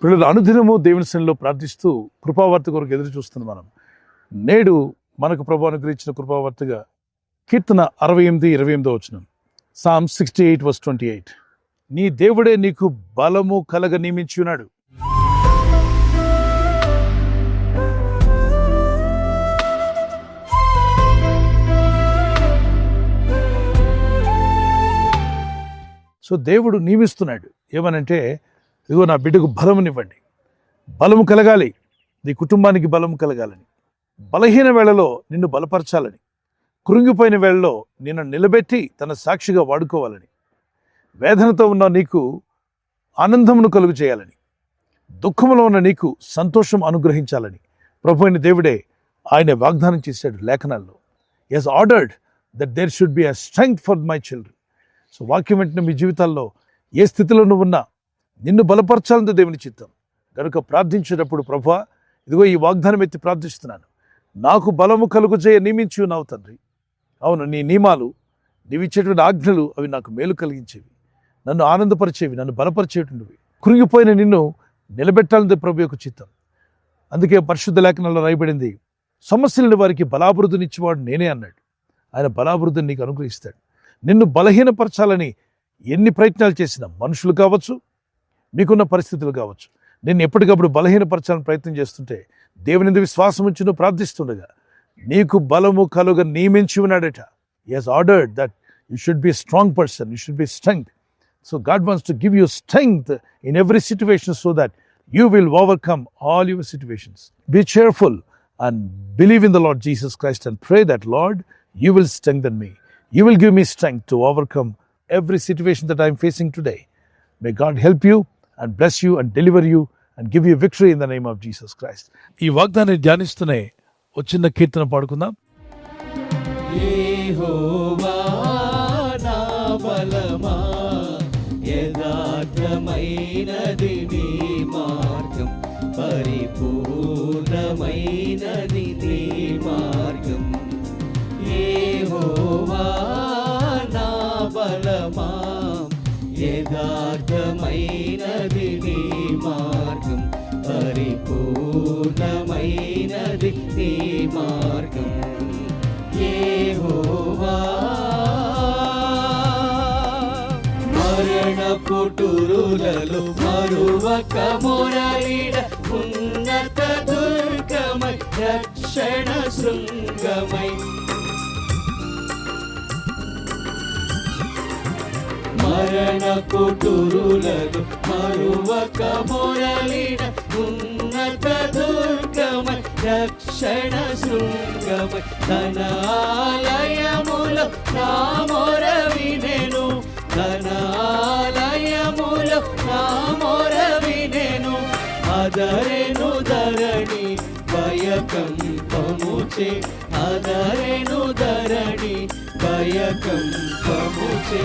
పిల్లలు అనుదినము దేవుని సన్నిధిలో ప్రార్థిస్తూ కృపావార్త కొరకు ఎదురు చూస్తున్నాం. మనం నేడు మనకు ప్రభు అనుగ్రహించిన కృపావార్తగా కీర్తన 68:28 Psalm 68:28. నీ దేవుడే నీకు బలము కలగ నియమించి ఉన్నాడు. సో దేవుడు నియమిస్తున్నాడు. ఏమనంటే, ఇదిగో నా బిడ్డకు బలమునివ్వండి, బలము కలగాలి, నీ కుటుంబానికి బలము కలగాలని, బలహీన వేళలో నిన్ను బలపరచాలని, కృంగిపోయిన వేళలో నిన్ను నిలబెట్టి తన సాక్షిగా వాడుకోవాలని, వేదనతో ఉన్న నీకు ఆనందమును కలుగు చేయాలని, దుఃఖంలో ఉన్న నీకు సంతోషం అనుగ్రహించాలని ప్రభు అయిన దేవుడే ఆయన వాగ్దానం చేశాడు లేఖనాల్లో. He has ordered that there should be a strength for my children. So వాక్యం వెంటనే మీ జీవితాల్లో ఏ స్థితిలో నువ్వు ఉన్నా నిన్ను బలపరచాలంటే దేవుని చిత్తం. కనుక ప్రార్థించేటప్పుడు, ప్రభువా ఇదిగో ఈ వాగ్దానం ఎత్తి ప్రార్థిస్తున్నాను, నాకు బలము కలుగు చేయ నియమించి ఉన్నావు తండ్రి. అవును, నీ నియమాలు, నీవు ఇచ్చేటువంటి ఆజ్ఞలు అవి నాకు మేలు కలిగించేవి, నన్ను ఆనందపరిచేవి, నన్ను బలపరిచేటువంటివి. కృంగిపోయిన నిన్ను నిలబెట్టాలంటే ప్రభు యొక్క చిత్తం. అందుకే పరిశుద్ధ లేఖనాల్లో రాయబడింది, సమస్యలను వారికి బలాభివృద్ధినిచ్చేవాడు నేనే అన్నాడు. ఆయన బలాభివృద్ధిని నీకు అనుగ్రహిస్తాడు. నిన్ను బలహీనపరచాలని ఎన్ని ప్రయత్నాలు చేసినా, మనుషులు కావచ్చు, నీకున్న పరిస్థితులు కావచ్చు, నిన్ను ఎప్పటికప్పుడు బలహీనపరచాలని ప్రయత్నం చేస్తుంటే, దేవుని యందు విశ్వాసం ఉంచి నువ్వు ప్రార్థిస్తుండగా నీకు బలము కలుగ నియమించి ఉన్నాడట. He has ordered that you should be strong person, you should be strength. So God wants to give you strength in every situation so that you will overcome all your situations. Be cheerful and believe in the Lord Jesus Christ and pray that, Lord, you will strengthen me. You will give me strength to overcome every situation that I am facing today. May God help you and bless you and deliver you and give you victory in the name of Jesus Christ. ఈ వాగ్దానాన్ని ధ్యానిస్తూనే ఒక చిన్న కీర్తన పాడుకుందాం. యెహోవా నా బలమా, యథార్థమైనది నీ మార్గం, పరిపూర్ణమైనది నీ మార్గం. యెహోవా నా బలమా, యథార్థమైనది నీ మార్గం, పరిపూర్ణమైనది నీ మార్గం. యెహోవా మరణపు టురులలో మరువక మొరలిడ, ఉన్నత దుర్గమై రక్షణ శృంగమై. మరణపు టురులలో మరువక మొరలిడ, ఉన్నత దుర్గమై రక్షణ శృంగమై. తన ఆలయములో నా మొర వినెను, తన ఆలయములో నా మొర వినెను. అదరెను ధరణి భయకంపముచే, అదరెను ధరణి భయకంపముచే.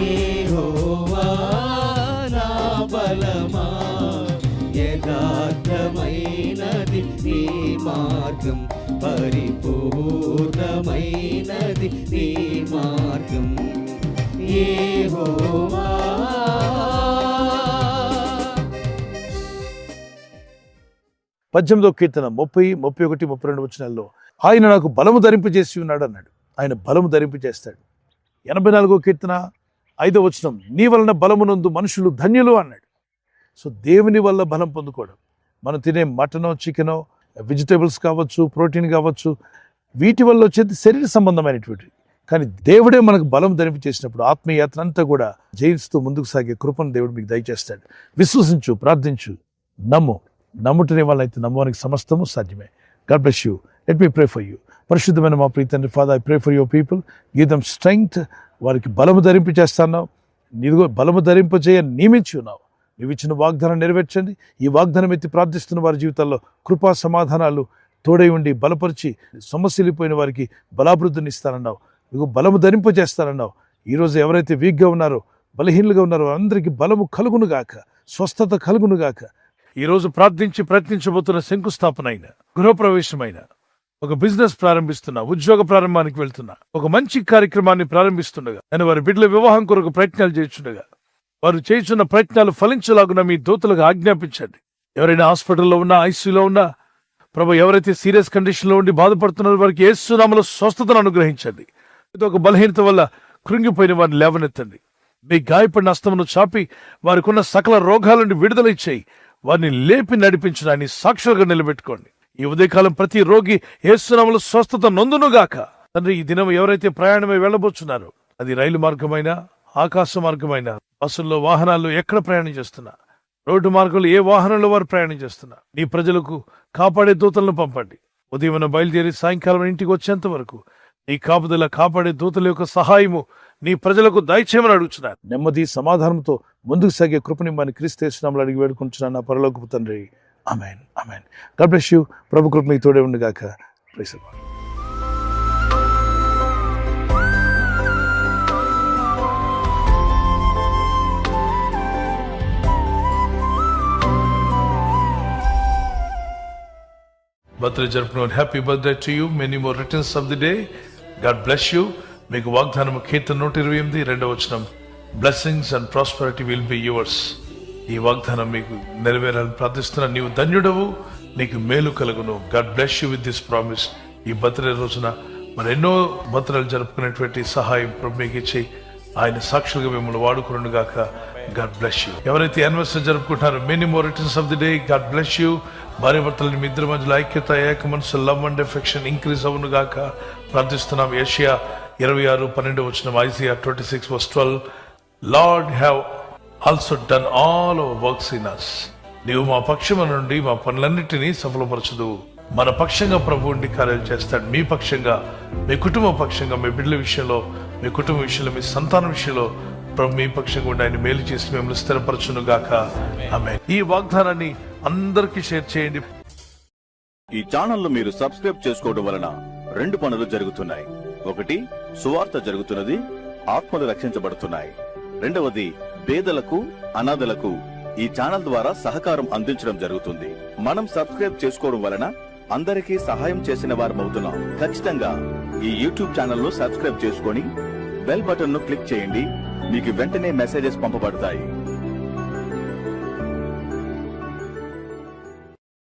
యెహోవా నా బలమా, యథార్థమైనది నీ మార్గం, పరిపూర్ణమైనది నీ మార్గం. యెహోవా. పద్దెనిమిదో కీర్తన 30, 31, 32 వచనాల్లో ఆయన నాకు బలము ధరింపజేసి ఉన్నాడు అన్నాడు. ఆయన బలము ధరింపజేస్తాడు. 84వ కీర్తన 5వ వచనం, నీ వలన బలమునందు మనుషులు ధన్యులు అన్నాడు. సో దేవుని వల్ల బలం పొందుకోవడం, మనం తినే మటనో, చికెనో, వెజిటేబుల్స్ కావచ్చు, ప్రోటీన్ కావచ్చు, వీటి వల్ల వచ్చేది శరీర సంబంధమైనటువంటి. కానీ దేవుడే మనకు బలం ధరింపు చేసినప్పుడు ఆత్మీయయాత్ర అంతా కూడా జయిస్తూ ముందుకు సాగే కృపను దేవుడు మీకు దయచేస్తాడు. విశ్వసించు, ప్రార్థించు, నమ్ము. నమ్ముటనే వాళ్ళైతే నమ్మడానికి సమస్తము సాధ్యమే. God bless you. Let me pray for you. పరిశుద్ధమైన మా ప్రియ తండ్రి, father, I pray for your people. Give them strength. వారికి బలము ధరింపు చేస్తున్నావు, నీవు బలము ధరింప చేయ నియమించి ఉన్నావు. నీవు ఇచ్చిన వాగ్దానం నెరవేర్చండి. ఈ వాగ్దానం ఎత్తి ప్రార్థిస్తున్న వారి జీవితాల్లో కృపా సమాధానాలు తోడై ఉండి బలపరిచి, సమస్యలిపోయిన వారికి బలాభివృద్ధిని ఇస్తానన్నావు. నీకు బలము ధరింప చేస్తానన్నావు. ఈరోజు ఎవరైతే వీక్గా ఉన్నారో, బలహీనులుగా ఉన్నారో అందరికీ బలము కలుగునుగాక, స్వస్థత కలుగునుగాక. ఈరోజు ప్రార్థించి ప్రయత్నించబోతున్న శంకుస్థాపన అయిన, గృహప్రవేశమైన, ఒక బిజినెస్ ప్రారంభిస్తున్నా, ఉద్యోగ ప్రారంభానికి వెళ్తున్నా, ఒక మంచి కార్యక్రమాన్ని ప్రారంభిస్తుండగా, నేను వారి బిడ్డల వివాహం కొరకు ప్రయత్నాలు చేస్తుండగా, వారు చేస్తున్న ప్రయత్నాలు ఫలించలాగున మీ దూతలకు ఆజ్ఞాపించండి. ఎవరైనా హాస్పిటల్లో ఉన్నా, ఐసీయూలో ఉన్నా, ప్రభు ఎవరైతే సీరియస్ కండిషన్లో ఉండి బాధపడుతున్నారో వారికి యేసు నామములో స్వస్థతను అనుగ్రహించండి. ఇది ఒక బలహీనత వల్ల కృంగిపోయిన వారిని లేవనెత్తండి. మీ గాయపడిన హస్తమును చాపి వారికి ఉన్న సకల రోగాల నుండి విడుదల ఇచ్చేయి. వారిని లేపి నడిపించడాన్ని సాక్షులుగా నిలబెట్టుకోండి. ఈ ఉదయకాలం ప్రతి రోగి యేసు నామములో స్వస్థత నొందునుగాక. తండ్రి, ఈ దినం ఎవరైతే ప్రయాణమై వెళ్ళబోతున్నారో, అది రైలు మార్గమైనా, ఆకాశ మార్గమైనా, బస్సుల్లో, వాహనాల్లో ఎక్కడ ప్రయాణం చేస్తున్నా, రోడ్డు మార్గంలో ఏ వాహనంలో వారు ప్రయాణం చేస్తున్నా, నీ ప్రజలకు కాపాడే దూతలను పంపండి. ఉదయం బయలుదేరి సాయంకాలం ఇంటికి వచ్చేంత వరకు నీ కాపుదల, కాపాడే దూతల యొక్క సహాయము నీ ప్రజలకు దయచేయమని అడుగుతున్నాను. నెమ్మది సమాధానంతో ముందుకు సాగే కృపనిమ్మని క్రీస్తు యేసు నామములో అడిగి వేడుకుంటున్నాను నా పరలోకపు తండ్రి. ఆమేన్, ఆమేన్. God bless you. ప్రభు కృప మీకు తోడే ఉండుగాక. Praise the Lord. బర్త్డే జరుపుకున్న happy birthday to you. Many more returns of the day. God bless you. మీకు వాగ్దానము కీర్తన 128 2వ వచనం, blessings and prosperity will be yours. ఈ వాగ్దానం మీకు నెరవేరాలని ప్రార్థిస్తున్నా. నీవు ధన్యుడవు, నీకు మేలు కలుగును. God bless you with this promise. ఈ బర్త్డే రోజున మరి ఎన్నో బర్త్డేలు జరుపుకునేటువంటి సహాయం ప్రభు మీకు ఇచ్చి ఆయన సాక్షులుగా మిమ్మల్ని వాడుకును గాక. God bless you. ఎవరైతే యానివర్సరీ జరుపుకుంటారో many more returns of the day. God bless you. భార్య భర్తలని మీ ఇద్దరి మధ్యలో ఐక్యత, ఏక మనసు, లవ్ అండ్ ఎఫెక్షన్ ఇంక్రీజ్ అవును గాక ప్రార్థిస్తున్నాం. యెషయా 26:12, Isaiah 26:12. Lord have also done all our works in us. నీవు మా పక్షము నుండి మా పనులన్నిటినీ సఫలపరచదు. మన పక్షంగా ప్రభు ఉండి కార్యాలు చేస్తాడు. మీ పక్షంగా, మీ కుటుంబ పక్షంగా, మీ బిడ్డల విషయంలో, మీ కుటుంబ విషయంలో, మీ సంతానం విషయంలో ప్రభు మీ పక్షంగా ఉండి ఆయన మేలు చేసి మిమ్మల్ని స్థిరపరచును గాక. ఆమేన్. ఈ వాగ్దానాన్ని అందరికీ షేర్ చేయండి. ఈ ఛానల్ మీరు సబ్స్క్రైబ్ చేసుకోవడం వలన 2 పనులు జరుగుతున్నాయి. ఒకటి, సువార్త జరుగుతున్నది, ఆత్మలు రక్షించబడుతున్నాయి. రెండవది, పేదలకు, అనాథలకు ఈ ఛానల్ ద్వారా సహకారం అందించడం జరుగుతుంది. మనం సబ్స్క్రైబ్ చేసుకోవడం వలన అందరికీ సహాయం చేసిన వారమవుతున్నాం. ఖచ్చితంగా ఈ యూట్యూబ్ ఛానల్ ను సబ్స్క్రైబ్ చేసుకొని బెల్ బటన్ ను క్లిక్ చేయండి. మీకు వెంటనే మెసేజెస్ పంపబడతాయి.